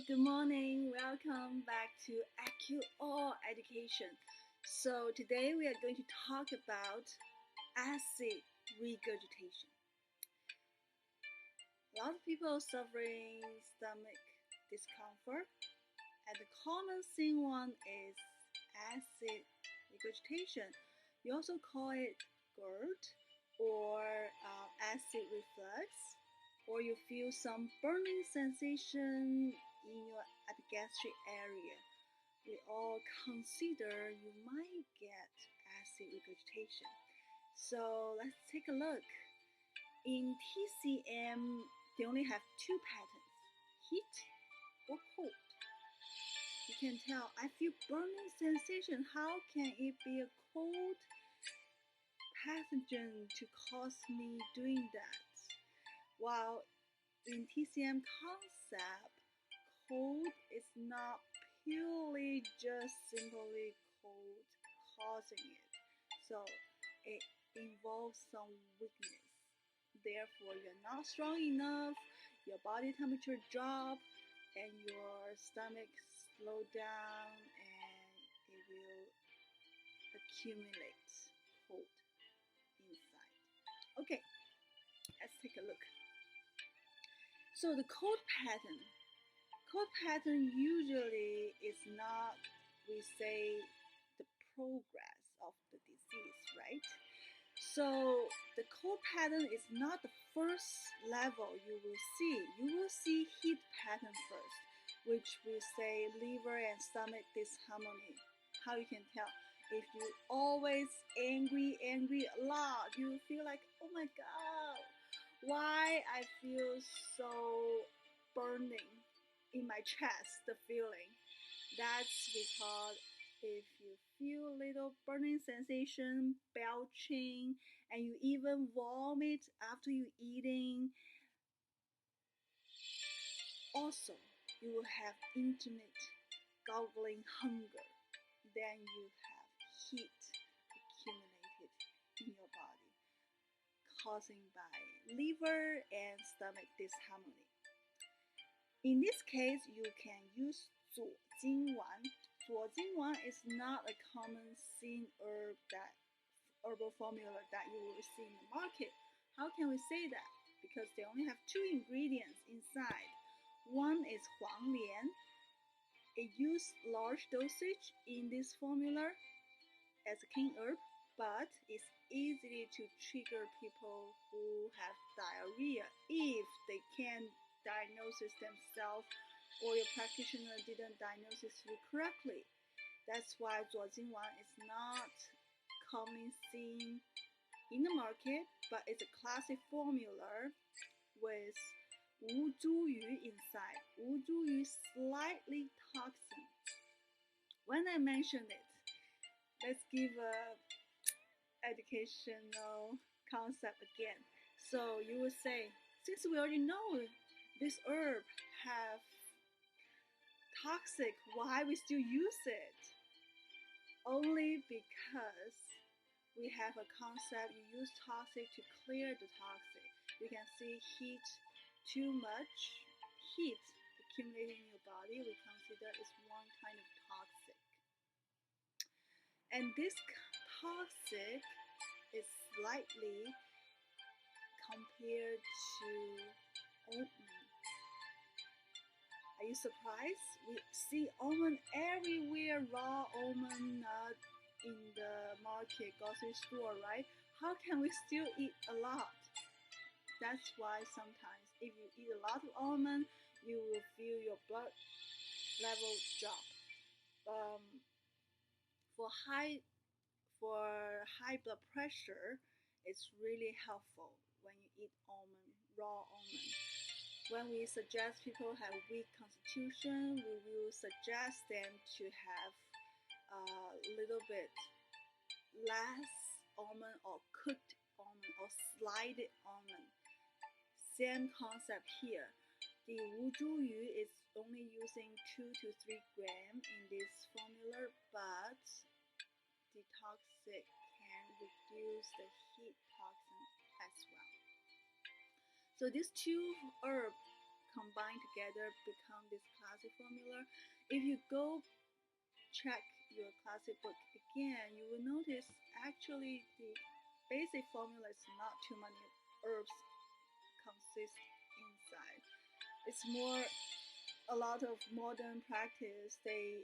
good morning. Welcome back to AccuAll Education. So today we are going to talk about acid regurgitation. A lot of people suffering stomach discomfort, and the common one is acid regurgitation. We also call it GERD or acid reflux, or you feel some burning sensation in your epigastric area. We all consider you might get acid regurgitation. So let's take a look. In TCM, they only have two patterns, heat or cold. You can tell, I feel burning sensation. How can it be a cold pathogen to cause me doing that? While in TCM concept, cold is not purely just simply cold causing it. So it involves some weakness. Therefore, you're not strong enough, your body temperature drop, and your stomach slow down, and it will accumulate cold inside. Okay, let's take a look. So the cold pattern usually is not, we say, the progress of the disease, right? So the cold pattern is not the first level you will see. You will see heat pattern first, which we say liver and stomach disharmony. How you can tell? If you always angry a lot, you feel like, oh my god, why I feel so burning in my chest, the feeling. That's because if you feel little burning sensation, belching, and you even vomit after you eating, also you will have intermittent goggling hunger. Then you have heat accumulated in your body, causing by liver and stomach disharmony. In this case, you can use Zuo Jin Wan. Zuo Jin Wan is not a common seen herbal formula that you will see in the market. How can we say that? Because they only have two ingredients inside. One is Huang Lian. It uses large dosage in this formula as a king herb, but it's easy to trigger people who have diarrhea if they can't diagnose themselves or your practitioner didn't diagnose you correctly. That's why Zuo Jin Wan is not commonly seen in the market, but it's a classic formula with Wu Zhu Yu inside. Wu Zhu Yu is slightly toxic. When I mention it, let's give a educational concept again. So you will say, since we already know this herb have toxic, why we still use it? Only because we have a concept, you use toxic to clear the toxic. You can see heat, too much heat accumulating in your body, we consider is one kind of toxic. And this toxic is slightly compared to oatmeal. Are you surprised? We see almond everywhere, raw almond nut in the market, grocery store, right? How can we still eat a lot? That's why sometimes if you eat a lot of almond, you will feel your blood level drop. For high blood pressure, it's really helpful when you eat almond, raw almond. When we suggest people have weak constitution, we will suggest them to have a little bit less almond or cooked almond or sliced almond. Same concept here. The Wu Zhu Yu is only using 2 to 3 grams in this formula, but the toxic can reduce the heat toxin as well. So these two herbs combined together become this classic formula. If you go check your classic book again, you will notice actually the basic formula is not too many herbs consist inside. It's more a lot of modern practice. They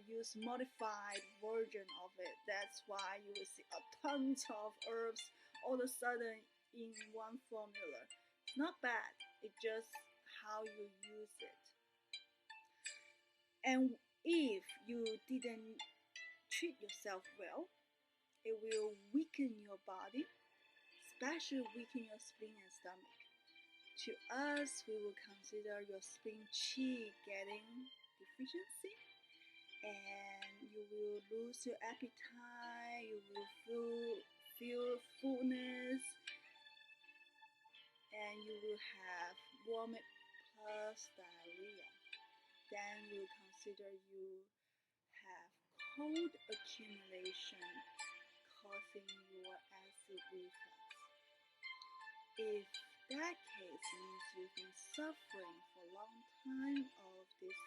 use modified version of it. That's why you will see a tons of herbs all of a sudden in one formula. It's not bad. It's just how you use it. And if you didn't treat yourself well, it will weaken your body, especially weaken your spleen and stomach. To us, we will consider your spleen qi getting deficiency, and you will lose your appetite, you will feel fullness, and you will have vomit plus diarrhea. Then we'll consider you have cold accumulation causing your acid reflux. If that case means you've been suffering for a long time of this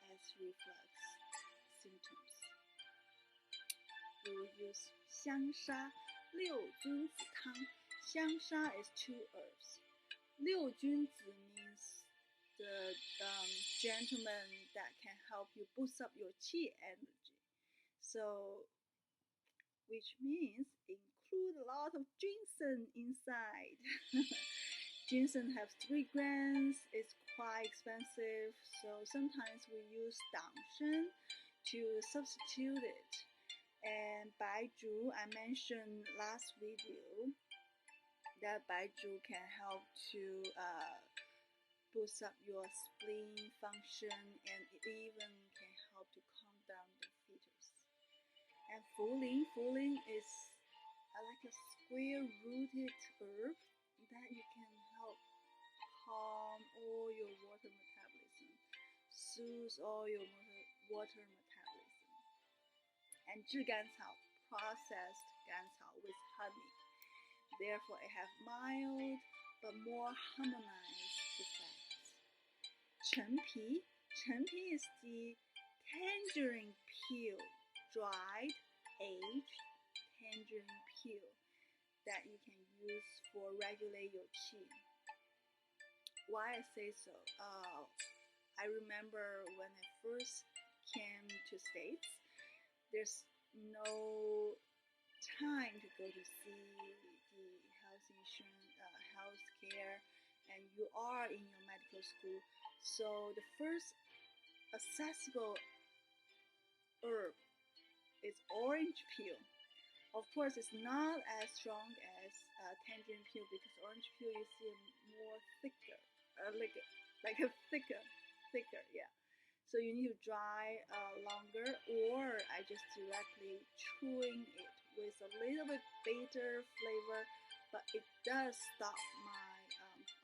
acid reflux symptoms, we will use Xiang sha 六君子汤. Xiang sha is 2 herbs. 六君子 means the gentleman that can help you boost up your qi energy. So, which means include a lot of ginseng inside. Ginseng has 3 grams. It's quite expensive, so sometimes we use dangshen to substitute it. And baizhu, I mentioned last video that baizhu can help to boost up your spleen function, and it even can help to calm down the fetus. And Fuling is like a square-rooted herb that you can help calm all your water metabolism, soothe all your water metabolism. And 炙甘草, processed 甘草 with honey. Therefore, it has mild but more harmonized effects. 陈皮 is the tangerine peel, dried, aged tangerine peel that you can use for regulate your qi. Why I say so? I remember when I first came to States, there's no time to go to see the health insurance, health care, and you are in your medical school. So the first accessible herb is orange peel. Of course, it's not as strong as tangerine peel, because orange peel you see more thicker, like a thicker, yeah. So you need to dry longer, or I just directly chewing it with a little bit bitter flavor, but it does stop my,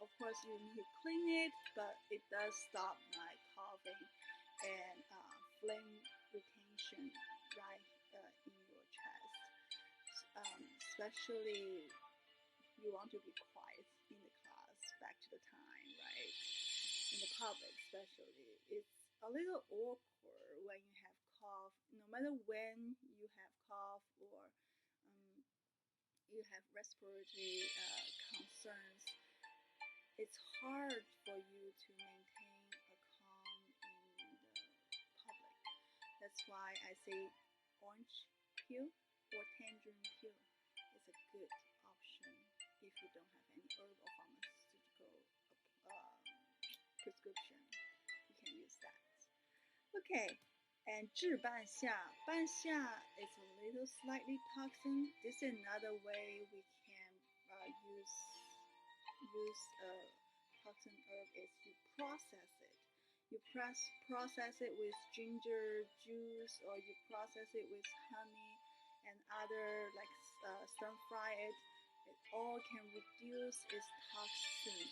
of course you need to clean it, but it does stop my coughing and flame retention right in your chest. Especially you want to be quiet in the class, back to the time, right? In the public especially, it's a little awkward when you have cough, no matter when you have cough or you have respiratory concerns. It's hard for you to maintain a calm in the public. That's why I say orange peel or tangerine peel is a good option if you don't have any herb or pharmaceutical prescription. You can use that. Okay, and 治半夏. 半夏 is a little slightly toxin. This is another way we can use toxin herb is you process it. You process it with ginger juice, or you process it with honey and other, like stir fry it. It all can reduce its toxin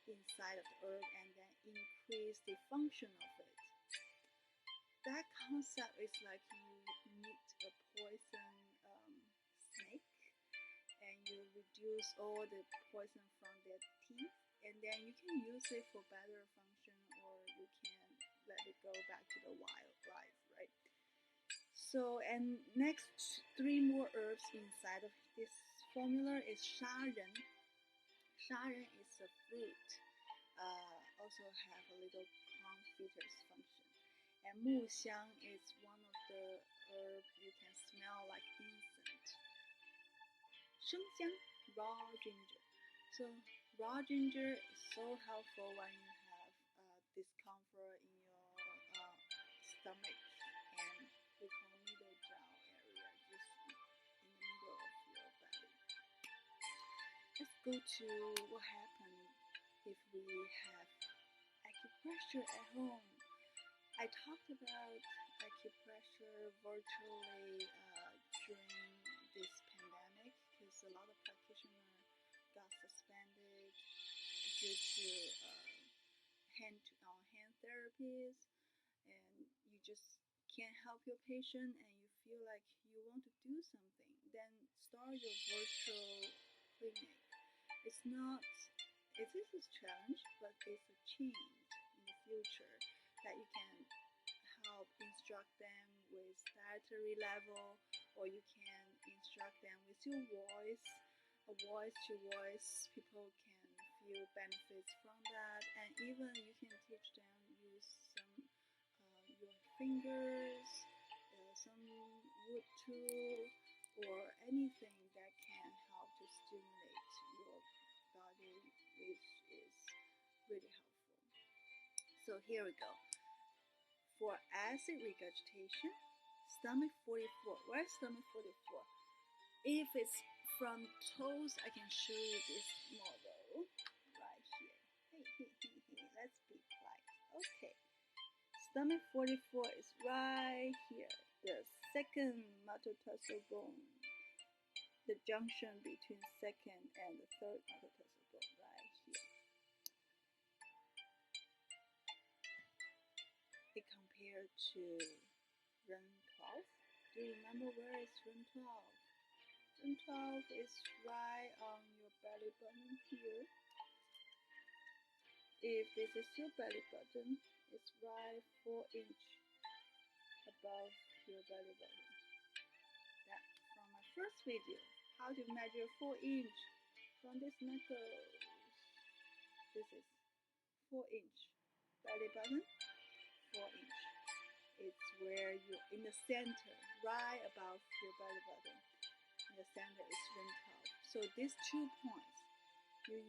inside of the herb and then increase the function of it. That concept is like you meet a poison snake, and you reduce all the poison from their teeth, and then you can use it for better function, or you can let it go back to the wildlife, right? So, and next 3 more herbs inside of this formula is Xiang. Xiang is a fruit, also have a little comforter's function. And Mu Xiang is one of the herbs you can smell like incense. Sheng Xiang, raw ginger. So raw ginger is so helpful when you have discomfort in your stomach, and we call middle jaw area, just in the middle of your belly. Let's go to what happens if we have acupressure at home. I talked about acupressure virtually during this pandemic, because a lot of practitioners got suspended due to hand therapies, and you just can't help your patient, and you feel like you want to do something, then start your virtual clinic. It is a challenge, but it's a change in the future that you can help instruct them with dietary level, or you can instruct them with your voice, a voice to voice. People can feel benefits from that, and even you can teach them use some your fingers, some wood tool, or anything that can help to stimulate your body, which is really helpful. So here we go. For acid regurgitation, stomach 44. Where's stomach 44? If it's from toes, I can show you this model right here. Hey, let's be quiet. Okay. Stomach 44 is right here, the second metatarsal bone, the junction between second and the third metatarsal bone right here. It compared to run 12. Do you remember where is run 12? Run 12 is right on your belly button here. If this is your belly button, it's right 4 inch above your belly button. That from my first video, how to measure 4 inch from this knuckles. This is 4 inch belly button, 4 inch. It's where you're in the center, right above your belly button. In the center is rim 12. So these 2 points, you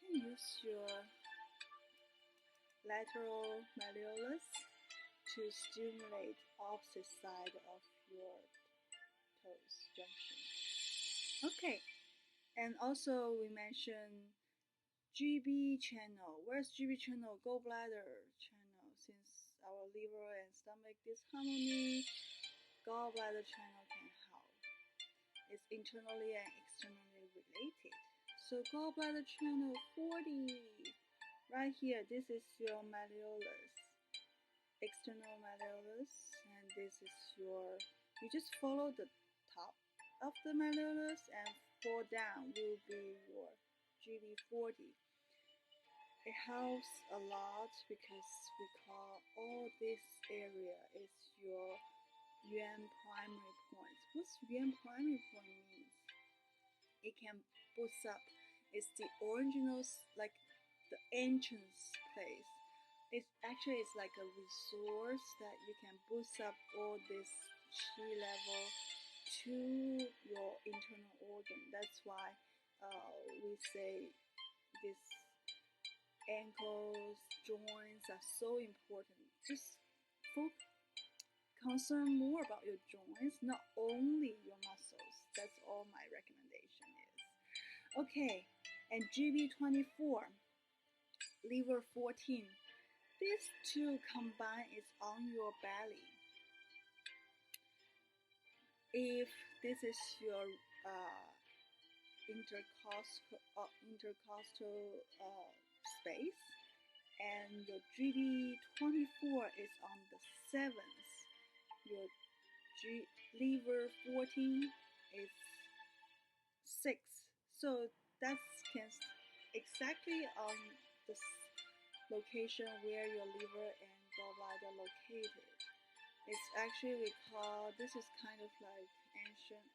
can use your lateral malleolus to stimulate opposite side of your toes junction. Okay, and also we mentioned GB channel. Where's GB channel? Gallbladder channel. Since our liver and stomach disharmony, gallbladder channel can help. It's internally and externally related. So gallbladder channel 40, right here, this is your malleolus, external malleolus, and this is your, you just follow the top of the malleolus and fall down will be your GB40. It helps a lot because we call all this area is your Yuan primary point. What's Yuan primary point means? It can boost up. It's the original, like the entrance place. It's actually like a resource that you can boost up all this chi level to your internal organ. That's why we say this ankles, joints are so important. Just concern more about your joints, not only your muscles. That's all my recommendation is. Okay, and GB24, liver 14. These 2 combined is on your belly. If this is your intercostal space, and your GB24 is on the 7th, your liver 14 is 6th. So that's exactly on the location where your liver and gallbladder located. It's actually we call this is kind of like ancient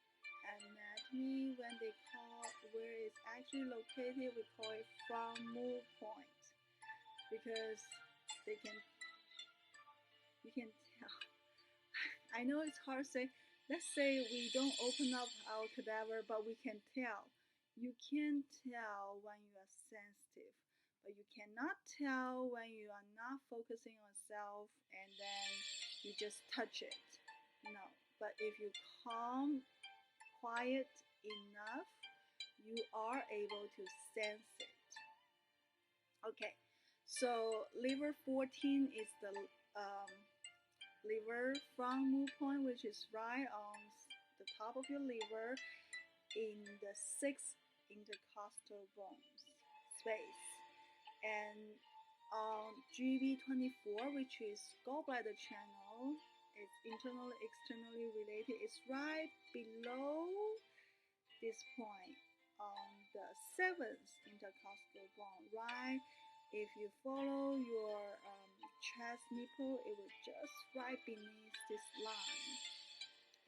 anatomy when they call where it's actually located. We call it from move point because they can you can tell. I know it's hard to say. Let's say we don't open up our cadaver, but we can tell. You can tell when you are sensitive, but you cannot tell when you are not focusing on self and then you just touch it. No. But if you calm, quiet enough, you are able to sense it. Okay. So liver 14 is the liver from move point, which is right on the top of your liver in the sixth intercostal bones space. And on GB24, which is gallbladder channel, it's internally, externally related. It's right below this point on the seventh intercostal bone, right? If you follow your chest nipple, it will just right beneath this line.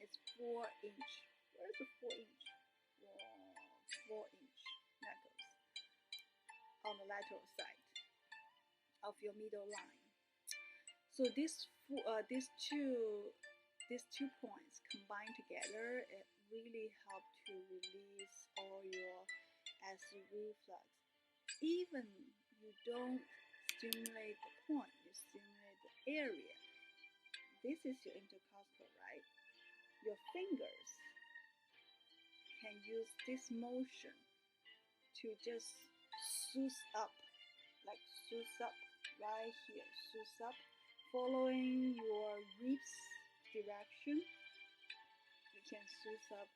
It's 4 inch. Where's the 4 inch? 4 inch knuckles on the lateral side of your middle line. So these two points combined together, it really help to release all your acid reflux. Even you don't stimulate the point, you stimulate the area. This is your intercostal, right? Your fingers can use this motion to just soothe up, like soothe up right here, soothe up, following your ribs direction. You can soothe up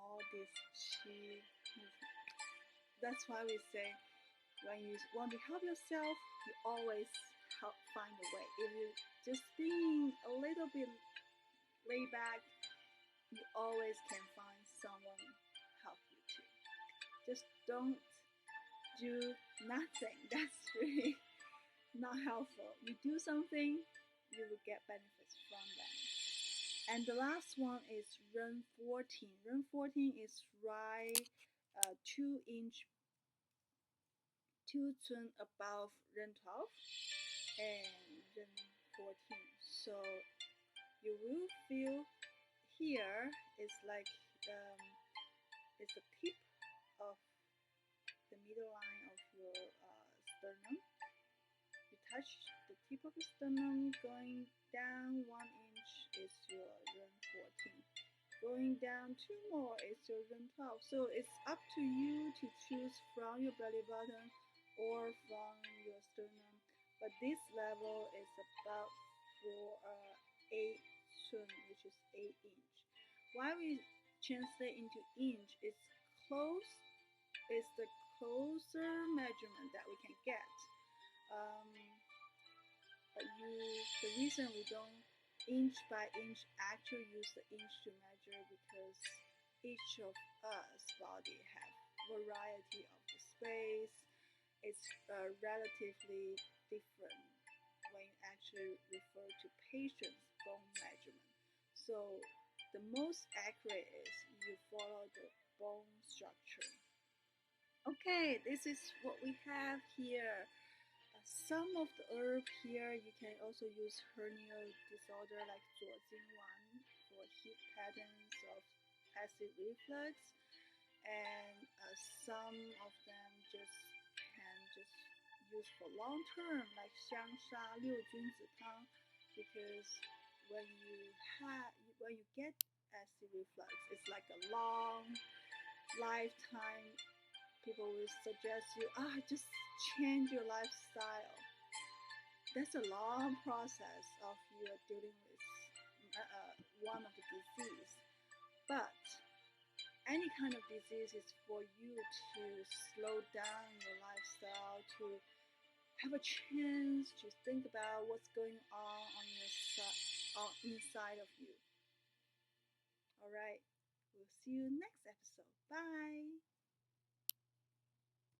all this chi movement. That's why we say when you want to help yourself, you always find a way. If you just being a little bit laid back, you always can find someone help you too. Just don't do nothing. That's really not helpful. You do something, you will get benefits from them. And the last one is run 14. Run 14 is right 2 inch, 2 cun above run 12 and run 14. So you will feel here is like it's the tip of the middle line of your sternum. You touch the tip of the sternum, going down 1 inch is your run 14. Going down 2 more is your run 12. So it's up to you to choose from your belly button or from your sternum. But this level is about for 8 cun, which is 8 inch. Why we translate into inch? It's close. It's the closer measurement that we can get. But the reason we don't inch by inch actually use the inch to measure because each of us body have variety of the space. It's relatively different when you actually refer to patient's bone measurement. So the most accurate is you follow the bone structure. Okay, this is what we have here. Some of the herb here, you can also use hernia disorder like Zuo Jin Wan for heat patterns of acid reflux, and some of them can use for long term like Xiang Tang, because when you get acid reflux, it's like a long lifetime. People will suggest you, just change your lifestyle. That's a long process of you dealing with one of the disease. But any kind of disease is for you to slow down your lifestyle, to have a chance to think about what's going on your inside of you. All right, we'll see. See you next episode. Bye.